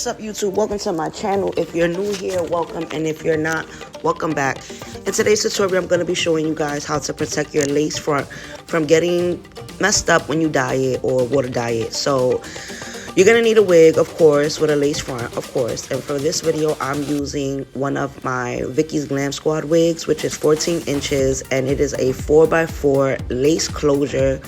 What's up, YouTube? Welcome to my channel. If you're new here, welcome, and if you're not, welcome back. In today's tutorial, I'm going to be showing you guys how to protect your lace front from getting messed up when you dye it or water dye it. So you're going to need a wig, of course, with a lace front, of course. And for this video, I'm using one of my Vicky's Glam Squad wigs, which is 14 inches, and it is a 4x4 lace closure.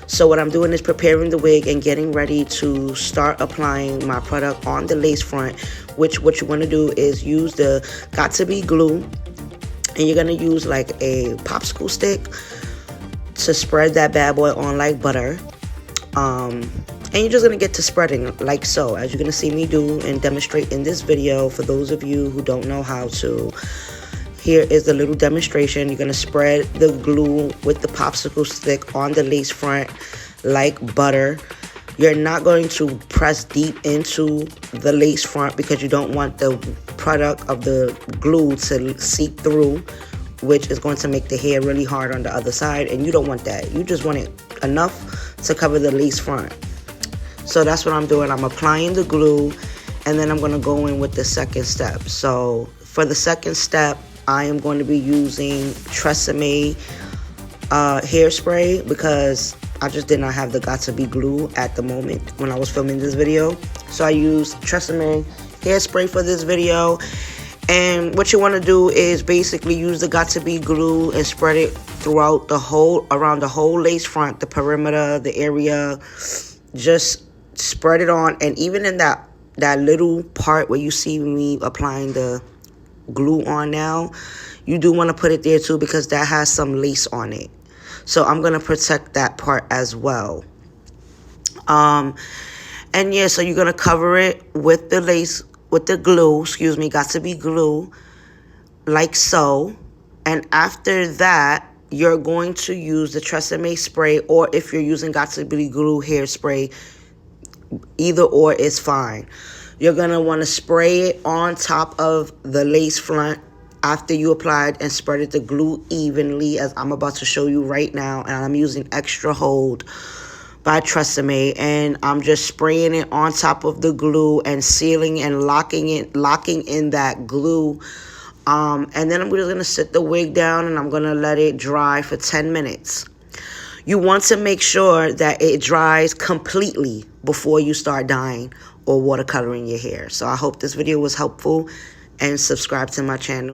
So what I'm doing is preparing the wig and getting ready to start applying my product on the lace front, which what you want to do is use the got-to-be glue, and you're going to use like a popsicle stick to spread that bad boy on like butter. And you're just going to get to spreading like so, as you're going to see me do and demonstrate in this video. For those of you who don't know how to, here is the little demonstration. You're going to spread the glue with the popsicle stick on the lace front like butter. You're not going to press deep into the lace front because you don't want the product of the glue to seep through, which is going to make the hair really hard on the other side, and you don't want that. You just want it enough to cover the lace front. So that's what I'm doing. I'm applying the glue, and then I'm going to go in with the second step. So for the second step, I am going to be using Tresemme hairspray because I just did not have the got-to-be glue at the moment when I was filming this video. So I used Tresemme hairspray for this video. And what you want to do is basically use the got-to-be glue and spread it throughout the whole, around the whole lace front, the perimeter, the area. Just spread it on, and even in that little part where you see me applying the glue on now, you do want to put it there too because that has some lace on it. So I'm going to protect that part as well. And yeah, so you're going to cover it with the lace, with the glue, excuse me, got-to-be glue, like so. And after that, you're going to use the Tresemme spray, or if you're using got-to-be glue hairspray, either or is fine. You're going to want to spray it on top of the lace front after you applied and spread the glue evenly, as I'm about to show you right now. And I'm using Extra Hold by Tresemme, and I'm just spraying it on top of the glue and sealing and locking in that glue. And then I'm just going to sit the wig down, and I'm going to let it dry for 10 minutes. You want to make sure that it dries completely before you start dyeing or watercoloring your hair. So I hope this video was helpful, and subscribe to my channel.